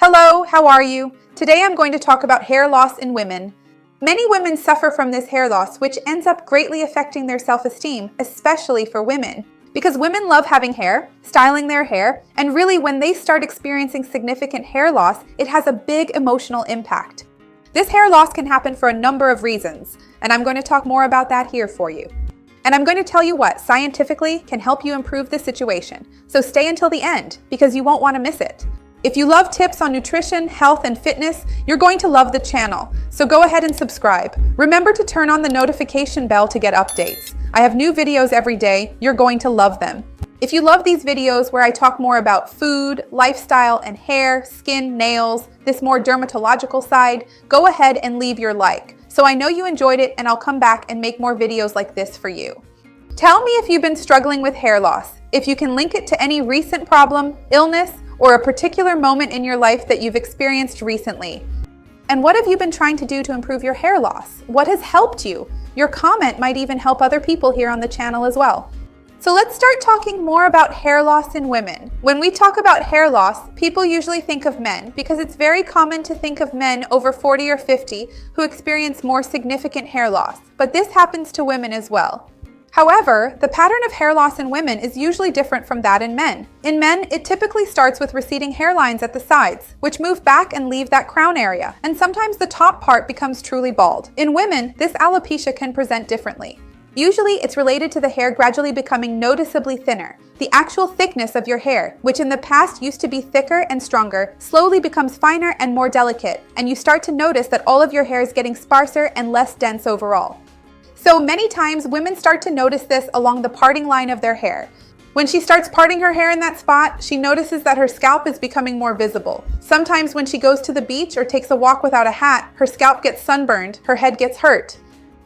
Hello, how are you? Today I'm going to talk about hair loss in women. Many women suffer from this hair loss, which ends up greatly affecting their self-esteem, especially for women. Because women love having hair, styling their hair, and really when they start experiencing significant hair loss, it has a big emotional impact. This hair loss can happen for a number of reasons, and I'm going to talk more about that here for you. And I'm going to tell you what scientifically can help you improve the situation. So stay until the end, because you won't want to miss it. If you love tips on nutrition, health, and fitness, you're going to love the channel. So go ahead and subscribe. Remember to turn on the notification bell to get updates. I have new videos every day. You're going to love them. If you love these videos where I talk more about food, lifestyle, and hair, skin, nails, this more dermatological side, go ahead and leave your like. So I know you enjoyed it and I'll come back and make more videos like this for you. Tell me if you've been struggling with hair loss, if you can link it to any recent problem, illness, or a particular moment in your life that you've experienced recently. And what have you been trying to do to improve your hair loss? What has helped you? Your comment might even help other people here on the channel as well. So let's start talking more about hair loss in women. When we talk about hair loss, people usually think of men because it's very common to think of men over 40 or 50 who experience more significant hair loss, but this happens to women as well. However, the pattern of hair loss in women is usually different from that in men. In men, it typically starts with receding hairlines at the sides, which move back and leave that crown area, and sometimes the top part becomes truly bald. In women, this alopecia can present differently. Usually, it's related to the hair gradually becoming noticeably thinner. The actual thickness of your hair, which in the past used to be thicker and stronger, slowly becomes finer and more delicate, and you start to notice that all of your hair is getting sparser and less dense overall. So many times women start to notice this along the parting line of their hair. When she starts parting her hair in that spot, she notices that her scalp is becoming more visible. Sometimes when she goes to the beach or takes a walk without a hat, her scalp gets sunburned, her head gets hurt.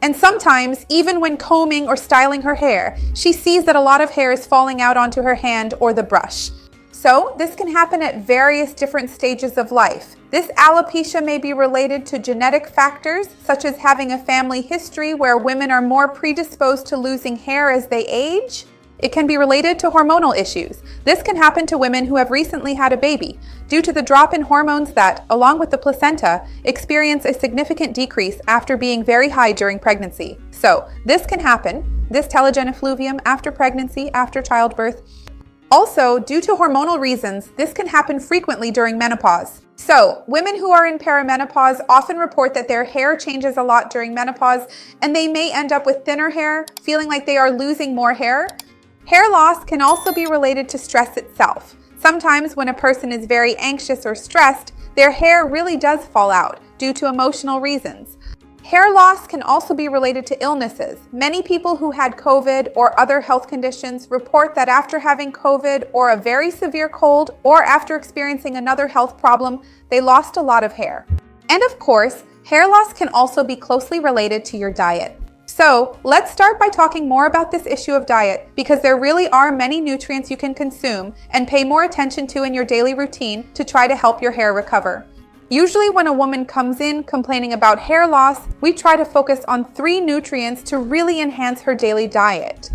And sometimes, even when combing or styling her hair, she sees that a lot of hair is falling out onto her hand or the brush. So this can happen at various different stages of life. This alopecia may be related to genetic factors, such as having a family history where women are more predisposed to losing hair as they age. It can be related to hormonal issues. This can happen to women who have recently had a baby, due to the drop in hormones that, along with the placenta, experience a significant decrease after being very high during pregnancy. So this can happen, this telogen effluvium after pregnancy, after childbirth. Also, due to hormonal reasons, this can happen frequently during menopause. So, women who are in perimenopause often report that their hair changes a lot during menopause, and they may end up with thinner hair, feeling like they are losing more hair. Hair loss can also be related to stress itself. Sometimes when a person is very anxious or stressed, their hair really does fall out due to emotional reasons. Hair loss can also be related to illnesses. Many people who had COVID or other health conditions report that after having COVID or a very severe cold or after experiencing another health problem, they lost a lot of hair. And of course, hair loss can also be closely related to your diet. So let's start by talking more about this issue of diet because there really are many nutrients you can consume and pay more attention to in your daily routine to try to help your hair recover. Usually when a woman comes in complaining about hair loss, we try to focus on 3 nutrients to really enhance her daily diet.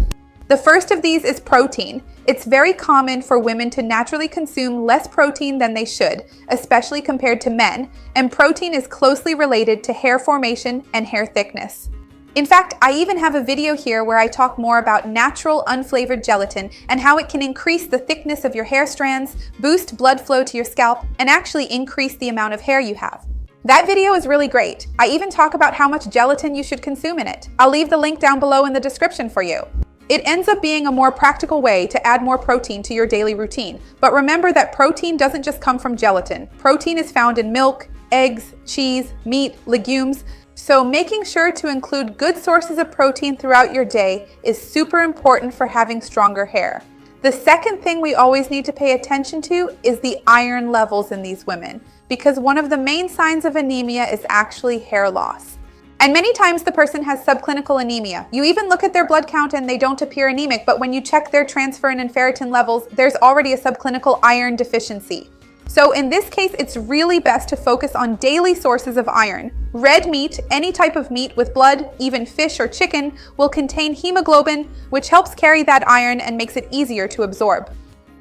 The first of these is protein. It's very common for women to naturally consume less protein than they should, especially compared to men, and protein is closely related to hair formation and hair thickness. In fact, I even have a video here where I talk more about natural unflavored gelatin and how it can increase the thickness of your hair strands, boost blood flow to your scalp, and actually increase the amount of hair you have. That video is really great. I even talk about how much gelatin you should consume in it. I'll leave the link down below in the description for you. It ends up being a more practical way to add more protein to your daily routine. But remember that protein doesn't just come from gelatin. Protein is found in milk, eggs, cheese, meat, legumes. So making sure to include good sources of protein throughout your day is super important for having stronger hair. The second thing we always need to pay attention to is the iron levels in these women, because one of the main signs of anemia is actually hair loss. And many times the person has subclinical anemia. You even look at their blood count and they don't appear anemic, but when you check their transferrin and ferritin levels, there's already a subclinical iron deficiency. So in this case, it's really best to focus on daily sources of iron. Red meat, any type of meat with blood, even fish or chicken, will contain hemoglobin, which helps carry that iron and makes it easier to absorb.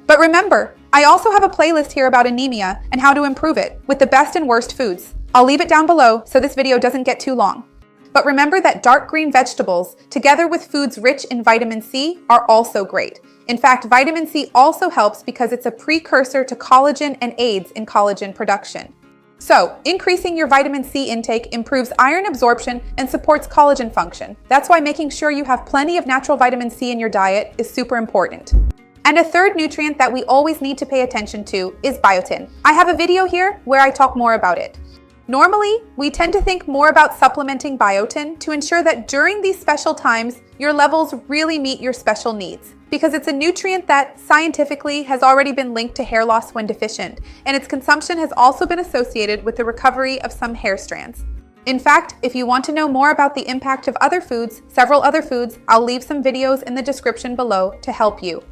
But remember, I also have a playlist here about anemia and how to improve it with the best and worst foods. I'll leave it down below so this video doesn't get too long. But remember that dark green vegetables, together with foods rich in vitamin C, are also great. In fact, vitamin C also helps because it's a precursor to collagen and aids in collagen production. So, increasing your vitamin C intake improves iron absorption and supports collagen function. That's why making sure you have plenty of natural vitamin C in your diet is super important. And a third nutrient that we always need to pay attention to is biotin. I have a video here where I talk more about it. Normally, we tend to think more about supplementing biotin to ensure that during these special times, your levels really meet your special needs, because it's a nutrient that scientifically has already been linked to hair loss when deficient, and its consumption has also been associated with the recovery of some hair strands. In fact, if you want to know more about the impact of other foods, several other foods, I'll leave some videos in the description below to help you.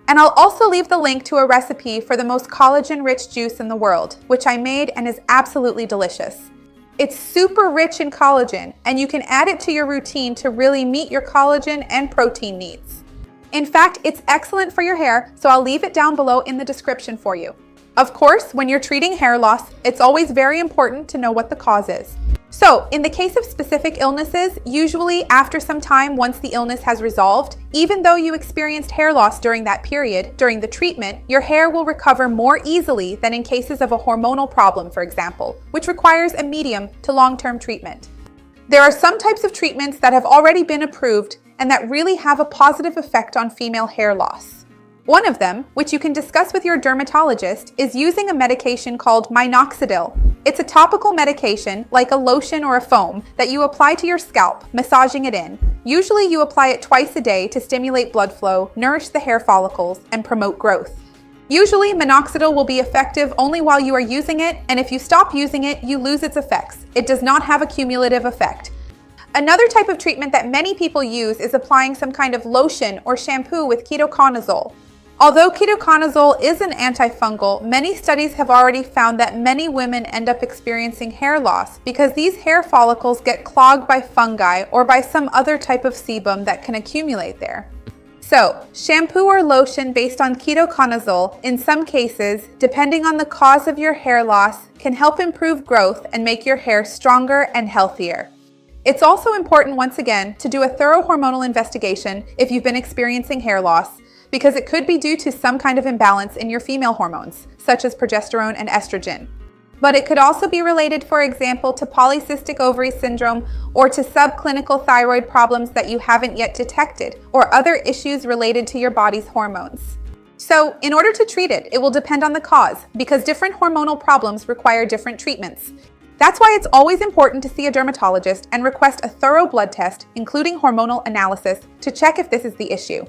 And I'll also leave the link to a recipe for the most collagen-rich juice in the world, which I made and is absolutely delicious. It's super rich in collagen, and you can add it to your routine to really meet your collagen and protein needs. In fact, it's excellent for your hair, so I'll leave it down below in the description for you. Of course, when you're treating hair loss, it's always very important to know what the cause is. So, in the case of specific illnesses, usually after some time once the illness has resolved, even though you experienced hair loss during that period, during the treatment, your hair will recover more easily than in cases of a hormonal problem, for example, which requires a medium to long-term treatment. There are some types of treatments that have already been approved and that really have a positive effect on female hair loss. One of them, which you can discuss with your dermatologist, is using a medication called minoxidil. It's a topical medication, like a lotion or a foam, that you apply to your scalp, massaging it in. Usually you apply it twice a day to stimulate blood flow, nourish the hair follicles, and promote growth. Usually, minoxidil will be effective only while you are using it, and if you stop using it, you lose its effects. It does not have a cumulative effect. Another type of treatment that many people use is applying some kind of lotion or shampoo with ketoconazole. Although ketoconazole is an antifungal, many studies have already found that many women end up experiencing hair loss because these hair follicles get clogged by fungi or by some other type of sebum that can accumulate there. So, shampoo or lotion based on ketoconazole, in some cases, depending on the cause of your hair loss, can help improve growth and make your hair stronger and healthier. It's also important, once again, to do a thorough hormonal investigation if you've been experiencing hair loss, because it could be due to some kind of imbalance in your female hormones, such as progesterone and estrogen. But it could also be related, for example, to polycystic ovary syndrome or to subclinical thyroid problems that you haven't yet detected, or other issues related to your body's hormones. So, in order to treat it, it will depend on the cause, because different hormonal problems require different treatments. That's why it's always important to see a dermatologist and request a thorough blood test, including hormonal analysis, to check if this is the issue.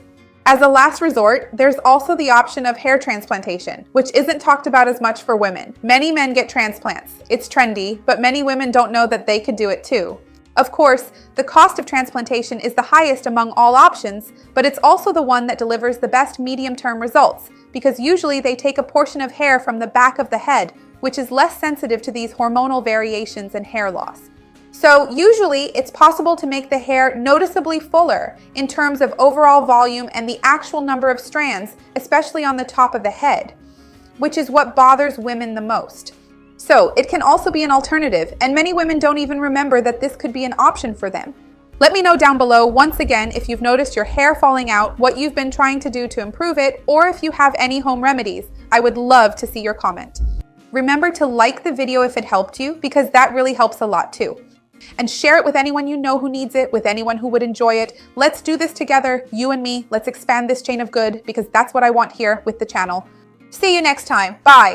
As a last resort, there's also the option of hair transplantation, which isn't talked about as much for women. Many men get transplants. It's trendy, but many women don't know that they could do it too. Of course, the cost of transplantation is the highest among all options, but it's also the one that delivers the best medium-term results, because usually they take a portion of hair from the back of the head, which is less sensitive to these hormonal variations and hair loss. So usually it's possible to make the hair noticeably fuller in terms of overall volume and the actual number of strands, especially on the top of the head, which is what bothers women the most. So it can also be an alternative, and many women don't even remember that this could be an option for them. Let me know down below, once again, if you've noticed your hair falling out, what you've been trying to do to improve it, or if you have any home remedies. I would love to see your comment. Remember to like the video if it helped you, because that really helps a lot too. And share it with anyone you know who needs it, with anyone who would enjoy it. Let's do this together, you and me. Let's expand this chain of good, because that's what I want here with the channel. See you next time. Bye.